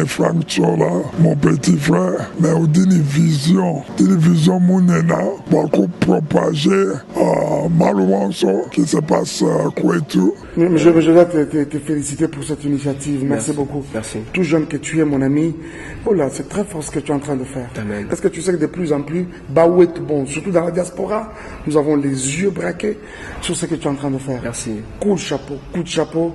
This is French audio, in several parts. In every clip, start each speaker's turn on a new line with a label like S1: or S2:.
S1: Frank Chola, mon petit frère, mais on dit une vision mounena, pour propager malheureusement qui se passe quoi et tout.
S2: Je dois te féliciter pour cette initiative. Merci beaucoup.
S3: Merci.
S2: Tout jeune que tu es, mon ami. Oh là, c'est très fort ce que tu es en train de faire.
S3: Amen.
S2: Est-ce que tu sais que de plus en plus, Baouet, bon, surtout dans la diaspora, nous avons les yeux braqués sur ce que tu es en train de faire.
S3: Merci.
S2: Coup de chapeau.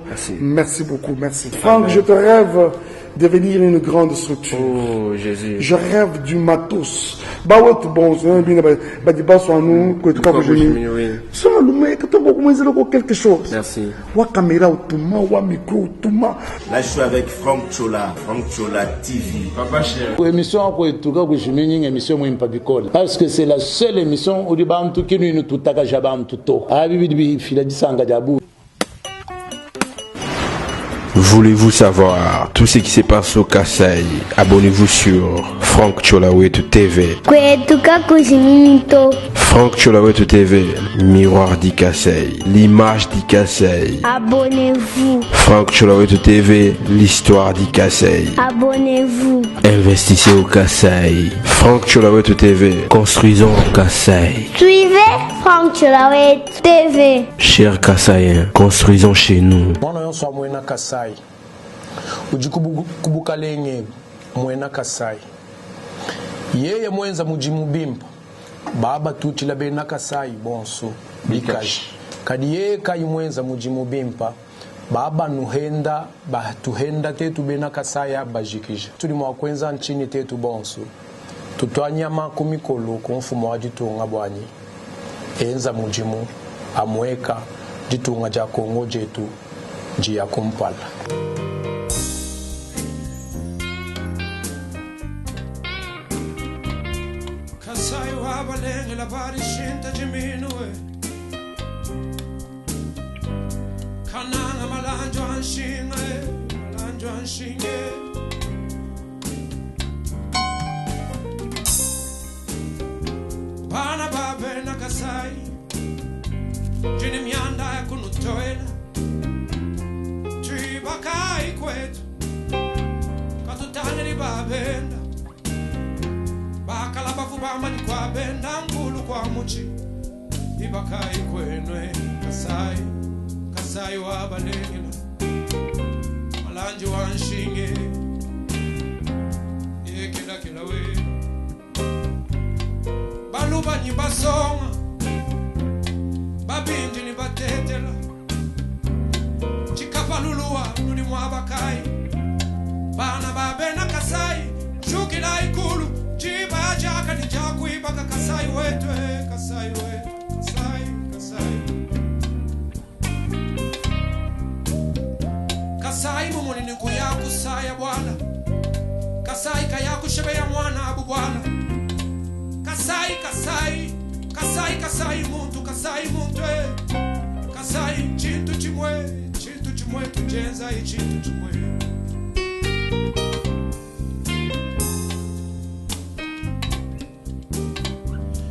S3: Merci.
S2: Merci beaucoup, merci. Franck, je te rêve devenir une grande structure.
S3: Oh, Jésus.
S2: Je rêve du matos. Baouet, bon, c'est un bien, bah, soit nous, que tu as quelque chose.
S3: Merci.
S2: Wa caméra automa, wa micro automa.
S4: Là, je suis avec Frank Chola TV.
S5: Papa cher.
S6: Émission quoi tout cas que je mets émission moi pas bicole parce que c'est la seule émission où du bantu qui nous tout taka jabam tout. Ah bibi fila disanga jabu.
S7: Voulez-vous savoir tout ce qui se passe au Kasaï? Abonnez-vous sur Frank Cholawetu TV. Frank Cholawetu TV, miroir du Kasaï, l'image du Kasaï.
S8: Abonnez-vous.
S7: Frank Cholawetu TV, l'histoire du Kasaï.
S8: Abonnez-vous.
S7: Investissez au Kasaï. Frank Cholawetu TV, construisons au Kasaï.
S8: Suivez Frank Cholawetu TV.
S7: Chers Kasaïens, construisons chez nous.
S9: Kasai ujikubukalenge mwena Kasai yeye mwenza mujimu bimpa baba tuti la bena Kasai bonso bikaji kadi yeye kai mwenza mujimu bimpa baba nuhenda tuhenda tetu bena Kasai abajikije tuli mwakwenza nchini tetu bonso tutwanyama kumikolo kumfumo wa ditunga bwanyi enza mujimu amweka ditunga ja Kongo jetu Jia Kumpala.
S10: Kasai wabalenge la barishinta jiminue Kananga malanjo anshinge Bana babe na Kasai Jini mianda ya kunutoela Bakai kwetu katutane libabenda bakala bafubamba ni kwa benda nkulu kwa muchi ibakai kwenwe kasai wabalengela malanje wanshinge kila we baluba nyibasonga babindi ni batetela Chikapalulua nuli mwabakai Bana babe na Kasai Shukila ikulu Jiba jaka ni jaku ibaka Kasai wetu Kasai Kasai mumuni ni kuyaku saya bwana Kasai kayaku shebe ya mwana abu bwana Kasai muntu Kasai chintu chimwe tujenza ichintu chimwe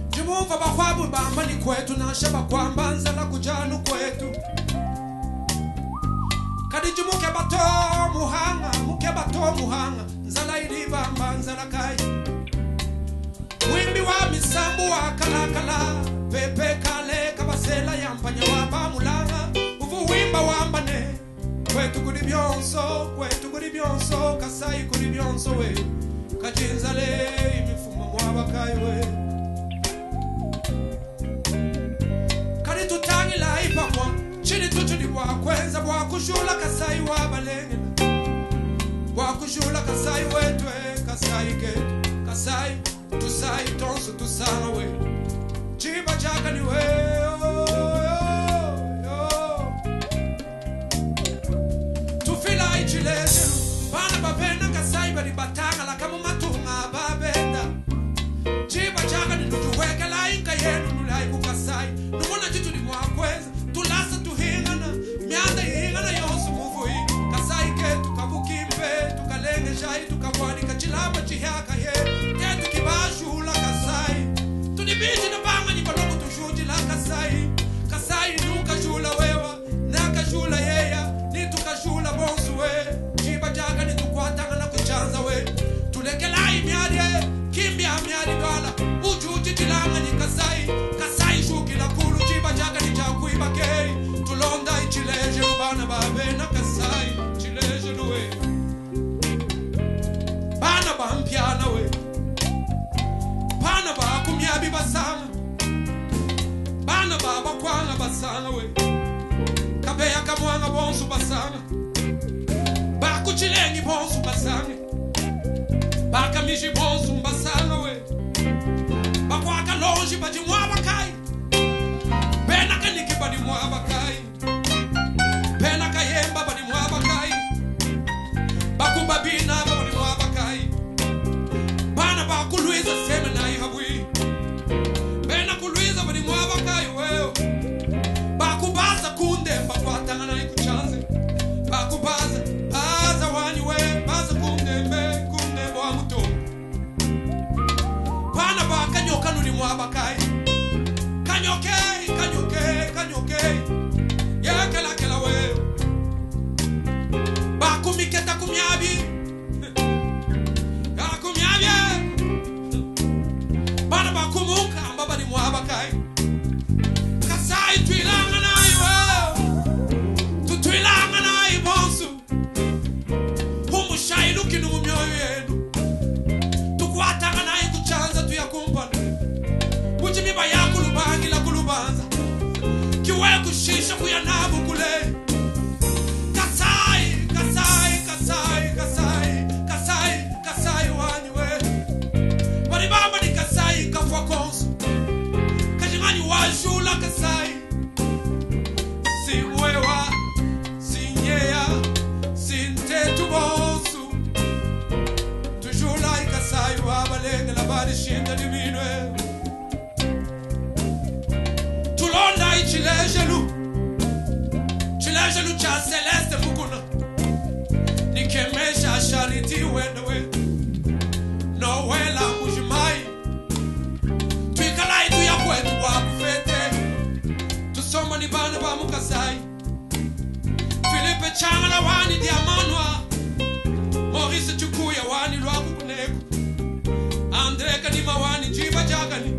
S10: Jimumva bakwabu bambani kwetu na shaba kwamba nzala kujanu kwetu Kadi jimuke bato muhanga nzala ilibamba nzala kai Wimbi wa misambu wa kalakala pepe kale kabasela yampanya waba mulanga Uvuwimba wambane Kwetu kuri byonso Kasai kuri byonso we Kajinzale imifumo mwabakai we Kari tutangi la ipakwa Chini tuchudi wakwenza Wakushula Kasai wabalengela Wakushula Kasai wetwe Kasai ketu Kasai tusai tonso tusana we Chiba chaka ni we Bana babenda Kasai bari batanga la kama matunga babenda Chiba chaka ni nujuweka la inka yenu nulai kukasai Numona jitu ni mwakweza tulasa tuhingana mianda hingana yonsu muvui Kasai ketu kabukimpe tukalenge shai tukabwani kachilaba chihaka ye Ketu kibashula Kasai Tunibiji na banga ni balongo tushuji la Kasai Kasai nuka shula wewa Naka shula yeya bonsu basanga bakuchilengi bonsu basanga bakamishi bonsu basanga we bakwaka lonji badi mwaba kai bena kaniki badi mwaba kai bena kayemba badi mwaba kai bakubabina badi mwaba kai bana bakuluiza semena ihabwi bena kuluiza badi mwaba kai wewe bakubaza kunde bakwatanga na ikuchanze bakubaza baza wani we baza kunde bwa muto bana bakanyoka nuri mwaba kai kanyoke yakela we bakumiketa kumyabi bana bakumuka ambaba ni mwaba kai kasai twilanga nayo tutwilanga nayo bonsu humushai lukinu mumyoyo yenu tukwatanga nayo kuchanza tuyakumpana kuchimiba ya kulubangi la kulubanza kiwe kushisha kuyanabu kule kasai wanywe baribamba ni kasai kafwa konsu kajimani wajula kasai simwewa sinyeya sintetu bonsu tujula kasai wabalenge la bari shinda diminwe tulonda ichilejelu cha celeste mukuna nikemesha shariti wendewe nowela mujimai tuikalai tuya kwetu wakufete tusoma ni bana ba mukasai Philippe Changala wani diamanwa Maurice Chukuya wani lwakukuneko Andre Kadima wani jiba jagani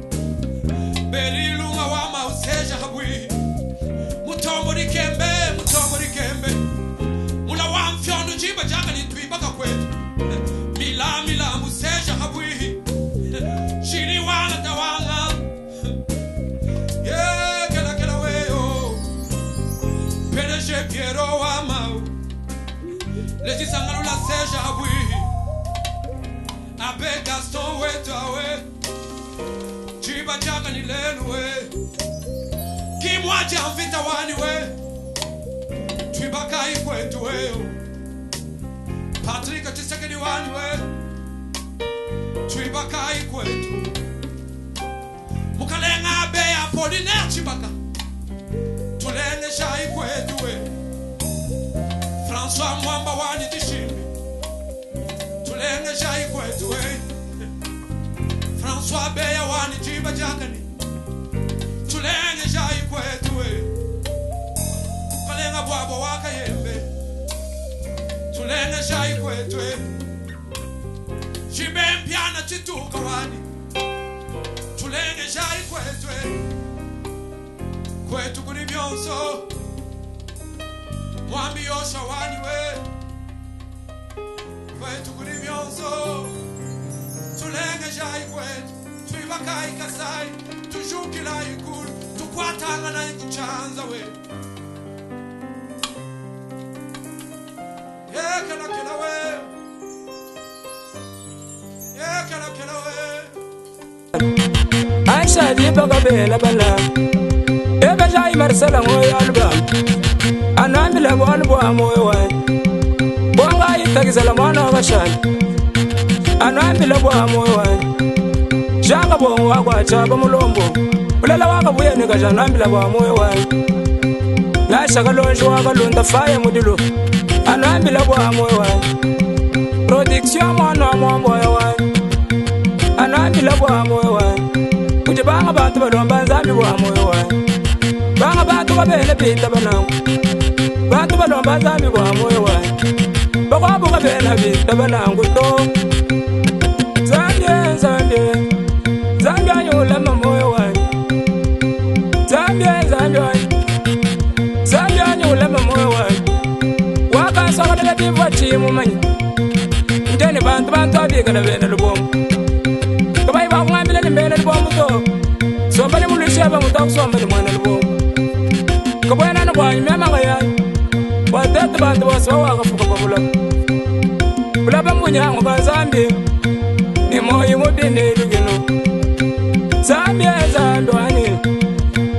S10: Berilunga wama useja habwi Mutombori kembe Mula wamfyondo jiba jagani tuibaka kwetu Mila museja habwi Shini wana tawanga Yeah, kela weyo PDG Piero wamau Leti sangalo la seja habwi Abe Gaston wetu awe Jiba jagani lelu we Kimwaje amvita wani we Tuibaka ikwetu weyo Patrick Chisekedi wani we Tuibaka ikwetu Mukalenga beya Polinaire Chibaka Tulenge sha ikwetu we François Mwamba wani Tishimbi Tulenge sha ikwetu we François beya wani Jiba Jagani Tulenge sha ikwetu we Mukalenga bwabo waka yembe Tulenge sha ikwetu we Chibempiana chituka wani Tulenge sha ikwetu we Kwetu kuri byonso Mwambi yosha wani we Kwetu kuri byonso Tulenge sha ikwetu Tuibaka ikasai Tujukila ikulu Tukwatanga na ikuchanza we Kela we Kela we
S5: Aisha di baga bela bala Ebe jai Marcela ngoy alba Anamila bo albo moy wa Bonga itagizala mwana bashan Anamila bo moy wa Janga bo wa kwa chaba mulombo Ulala waka buye ni kajana anamila bo moy wa Na shagalonjo waka londa fire mudilo Anamila bo moy wa Production mwana moy wa Anamila bo moy wa Kuji banga bantu balomba nzambi bwa moyo wa Banga bantu babele pita banangu Bantu balomba nzambi bwa moyo wa Bakwabu babele pita banangu to Zambie anyula moyo wa Zambie anyula moyo wa Waka soka dele tivwa chimu manyi Mteni bantu abika na bene lubomu Kabai ba ngambile ni mbele lubomu to Sombani mulishia ba mutak sombani mwana lubomu Kabwena na bwanyi mema ngaya Wa bantu wasowakafuka babulaba bulaba munyango bazambi imoyi mudindeligino zambi ezandwani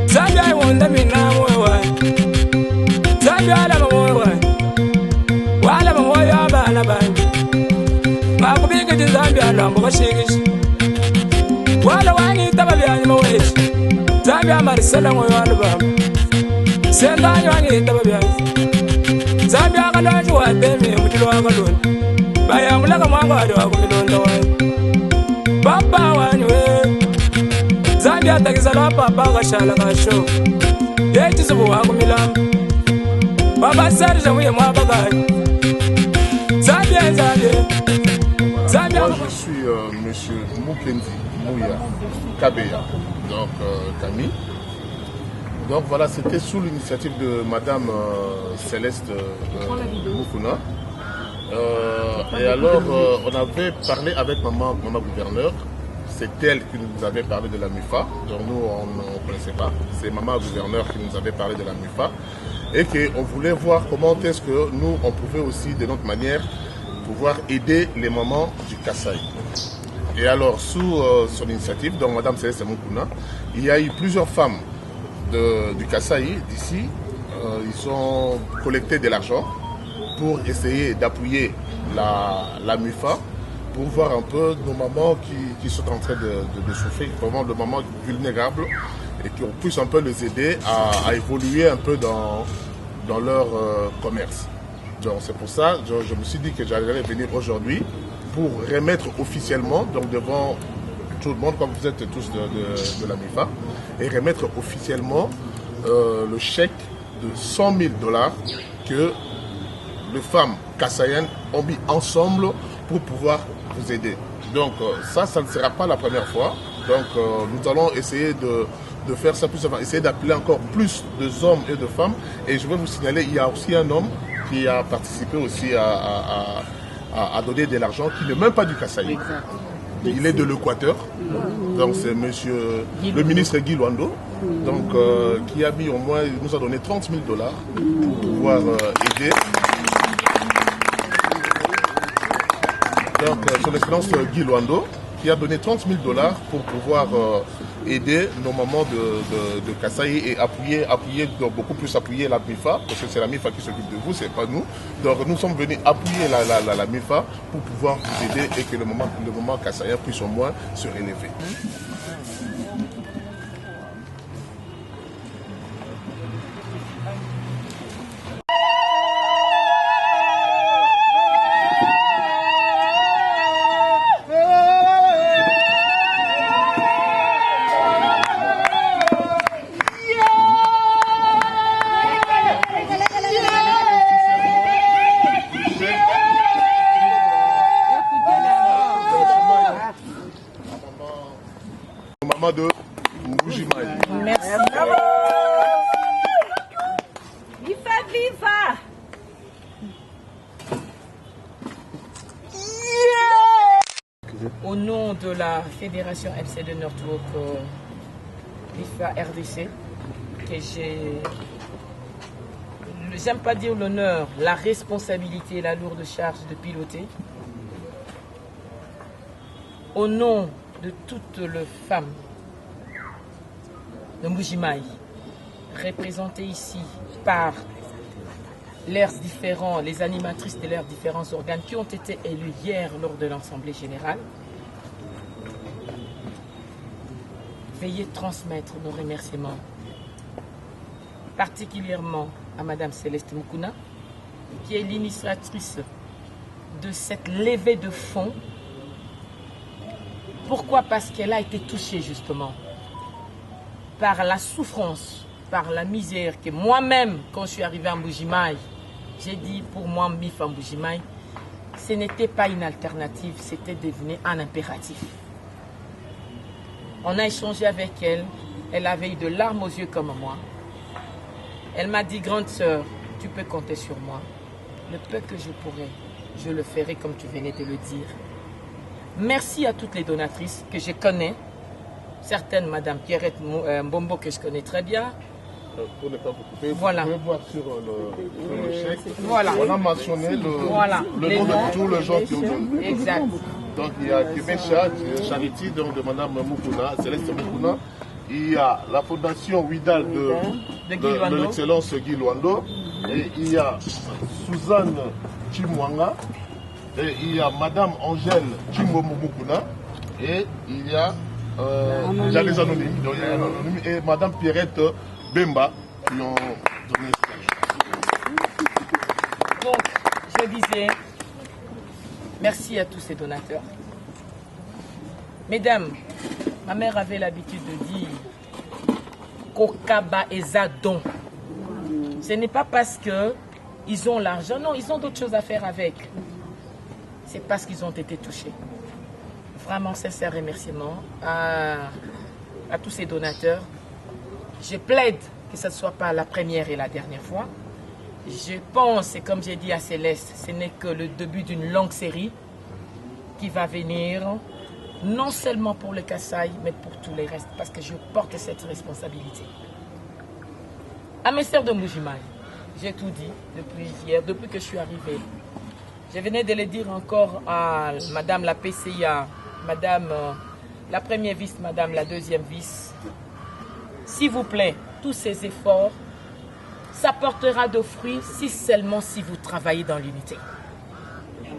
S5: zambi aiwonda minamoewa zambi alaba moewa walaba moyo abana bangi makubikiti zambi alambo bashikishi wala wanyitaba byanyuma weshi zambi amarisela ngoyo alubamba sendanyo wanyitaba byanyi zambi akalonji wateme mutilo wakaloni bayambulaka mwanga wali wakumilonda wanyi papa wanyi we zambi atakisa lwa papa akashala kasho yechisubu wakumilamba papa sarja muye mwabakayi zambi enzambi zambi.
S11: Moi je suis monsieur Mukendi Mouya Kabeya, donc Camille. Donc voilà, c'était sous l'initiative de Madame Céleste Moukouna. Et alors, on avait parlé avec maman gouverneur. C'est elle qui nous avait parlé de la MIFA. Donc nous, on ne connaissait pas. C'est maman gouverneur qui nous avait parlé de la MIFA. Et qu'on voulait voir comment est-ce que nous, on pouvait aussi, de notre manière, pouvoir aider les mamans du Kasaï. Et alors, sous son initiative, donc Madame Céleste Moukouna, il y a eu plusieurs femmes du Kasaï, d'ici. Ils ont collecté de l'argent pour essayer d'appuyer la MIFA, pour voir un peu nos mamans qui sont en train de souffrir, vraiment de mamans vulnérables, et qu'on puisse un peu les aider à évoluer un peu dans leur commerce. Donc c'est pour ça que je me suis dit que j'allais venir aujourd'hui pour remettre officiellement, donc devant tout le monde, comme vous êtes tous de la MIFA, et remettre officiellement le chèque de 100 000 $ que les femmes kassaïennes ont mis ensemble pour pouvoir vous aider. Donc ça ne sera pas la première fois. Donc nous allons essayer de faire ça plus, essayer d'appeler encore plus d'hommes et de femmes. Et je vais vous signaler, il y a aussi un homme qui a participé aussi à donner de l'argent, qui n'est même pas du Kasaï. Il est de l'Équateur. Donc c'est monsieur le ministre Guy Luando, donc qui a mis au moins, il nous a donné 30 000 $ pour pouvoir aider. Donc son excellence Guy Luando, qui a donné 30 000 $ pour pouvoir aider nos mamans de Kasaï et appuyer beaucoup plus appuyer la MIFA, parce que c'est la MIFA qui s'occupe de vous, c'est pas nous. Donc nous sommes venus appuyer la MIFA pour pouvoir vous aider et que le moment kassaïen puisse au moins se relever. De Mbujimaï.
S12: Merci. Viva, viva! Au nom de la Fédération FC de Northwood, FIFA RDC, que j'aime pas dire l'honneur, la responsabilité et la lourde charge de piloter. Au nom de toutes les femmes de Mbujimaï, représentées ici par leurs différents, les animatrices de leurs différents organes qui ont été élus hier lors de l'Assemblée générale. Veuillez transmettre nos remerciements, particulièrement à Madame Céleste Moukouna, qui est l'initiatrice de cette levée de fonds. Pourquoi? Parce qu'elle a été touchée justement par la souffrance, par la misère que moi-même, quand je suis arrivée à Mbujimaï, j'ai dit pour moi, MIFA Mbujimaï, ce n'était pas une alternative, c'était devenu un impératif. On a échangé avec elle, elle avait eu de larmes aux yeux comme moi. Elle m'a dit, grande sœur, tu peux compter sur moi. Le peu que je pourrai, je le ferai comme tu venais de le dire. Merci à toutes les donatrices que je connais. Certaines, Madame Pierrette Mbombo, que je connais très bien.
S11: pour ne pas vous couper,
S12: voilà.
S11: Vous pouvez voir sur le chèque.
S12: Voilà.
S11: On a mentionné le nom de tous les gens qui ont donné.
S12: Exact.
S11: Donc il y a Kébécha, Charity, donc de Mme Moukouna, Céleste Moukouna. Il y a la fondation Widal de l'excellence Guy Luando. Et il y a Suzanne Chimwanga. Et il y a Madame Angèle Chimomoukouna. Et il y a les anonymes. Donc, il y a anonyme, et Madame Pierrette Bemba qui ont donné ça.
S12: Donc, je disais, merci à tous ces donateurs. Mesdames, ma mère avait l'habitude de dire Kokaba et Zadon. Ce n'est pas parce qu'ils ont l'argent, non, ils ont d'autres choses à faire avec. C'est parce qu'ils ont été touchés. Vraiment, sincère remerciement à tous ces donateurs. Je plaide que ce ne soit pas la première et la dernière fois. Je pense, et comme j'ai dit à Céleste, ce n'est que le début d'une longue série qui va venir, non seulement pour le Kasaï, mais pour tous les restes, parce que je porte cette responsabilité. À mes sœurs de Mbuji-Mayi, j'ai tout dit depuis hier, depuis que je suis arrivée. Je venais de le dire encore à Madame la PCA, Madame la première vice, Madame la deuxième vice. S'il vous plaît, tous ces efforts, ça portera de fruits si seulement si vous travaillez dans l'unité.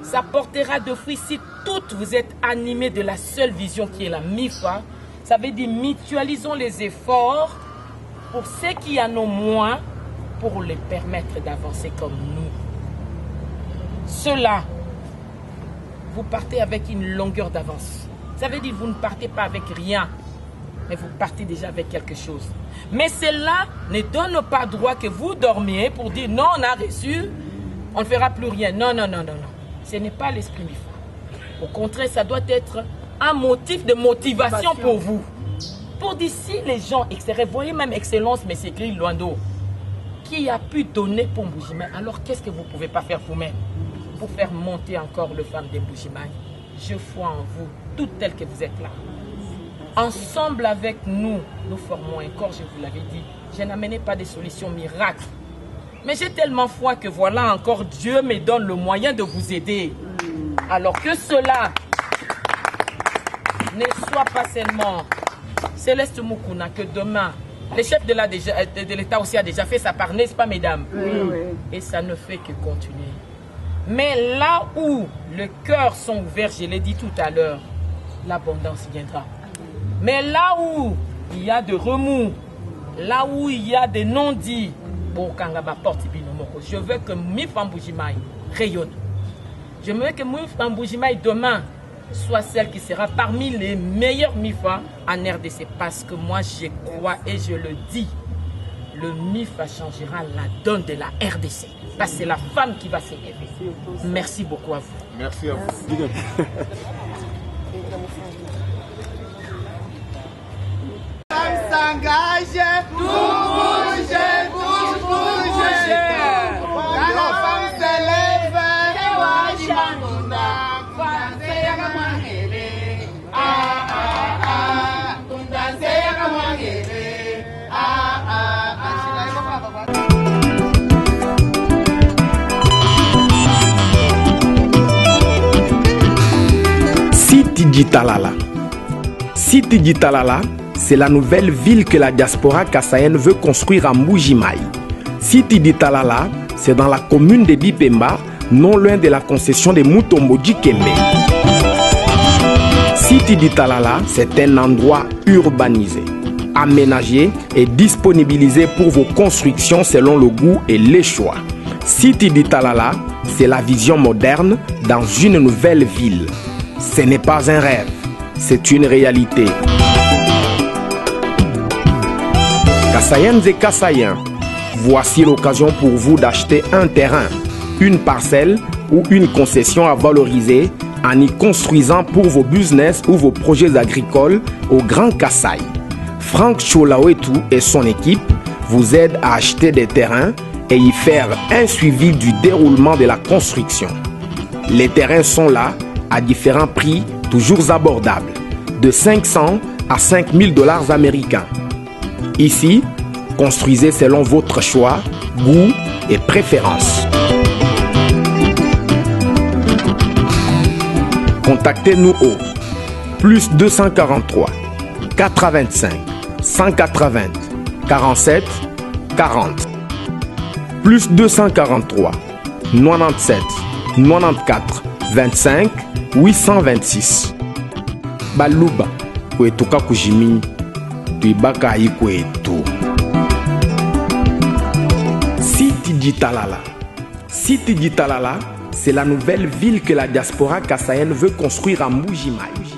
S12: Ça portera de fruits si toutes vous êtes animées de la seule vision qui est la MIFA. Ça veut dire mutualisons les efforts pour ceux qui en ont moins, pour les permettre d'avancer comme nous. Cela, vous partez avec une longueur d'avance. Ça veut dire que vous ne partez pas avec rien, mais vous partez déjà avec quelque chose. Mais cela ne donne pas droit que vous dormiez pour dire non, on a reçu, on ne fera plus rien. Non, non, non, non, non. Ce n'est pas l'esprit MIFA. Au contraire, ça doit être un motif de motivation pour vous. Pour d'ici les gens extérieurs, voyez même Excellence, mais c'est écrit Luando, qui a pu donner pour Mbuji-Mayi. Alors qu'est-ce que vous ne pouvez pas faire vous-même pour faire monter encore le femme de Mbuji-Mayi? Je crois en vous, toutes telles que vous êtes là. Ensemble avec nous, nous formons un corps, je vous l'avais dit. Je n'amenais pas des solutions miracles. Mais j'ai tellement foi que voilà encore, Dieu me donne le moyen de vous aider. Alors que cela ne soit pas seulement Céleste Moukouna, que demain, le chef de l'État aussi a déjà fait sa part, n'est-ce pas, mesdames? Oui. Et ça ne fait que continuer. Mais là où les cœurs sont ouverts, je l'ai dit tout à l'heure, l'abondance viendra. Mais là où il y a de remous, là où il y a des non-dits, je veux que MIFA Mbuji-Mayi rayonne. Je veux que MIFA Mbuji-Mayi demain soit celle qui sera parmi les meilleurs MIFA en RDC. Parce que moi je crois et je le dis, le MIFA changera la donne de la RDC. Parce que c'est la femme qui va s'élever. Merci beaucoup à vous.
S11: Merci à vous.
S13: S'engage, tout bouge, tout bouge. Quand la femme s'élève,
S14: Siti Djitalala. Siti Djitalala, c'est la nouvelle ville que la diaspora kassaïenne veut construire à Mbuji-Mayi. Siti Djitalala, c'est dans la commune de Bipemba, non loin de la concession de Mutombo Djikembe. Siti Djitalala, c'est un endroit urbanisé, aménagé et disponibilisé pour vos constructions selon le goût et les choix. Siti Djitalala, c'est la vision moderne dans une nouvelle ville. Ce n'est pas un rêve, c'est une réalité. Kassaïennes et Kassaïens, voici l'occasion pour vous d'acheter un terrain, une parcelle ou une concession à valoriser en y construisant pour vos business ou vos projets agricoles au Grand Kasaï. Franck Cholawetu et son équipe vous aident à acheter des terrains et y faire un suivi du déroulement de la construction. Les terrains sont là à différents prix toujours abordables, de 500 à 5 000 $ américains. Ici, Construisez selon votre choix, goût et préférence. Contactez-nous au plus 243 85 180 47 40 plus 243 97 94 25 826 Baluba kwetuka kujimi tuibaka ikwetu. Siti Ditalala, c'est la nouvelle ville que la diaspora kassaïenne veut construire à Mbuji-Mayi.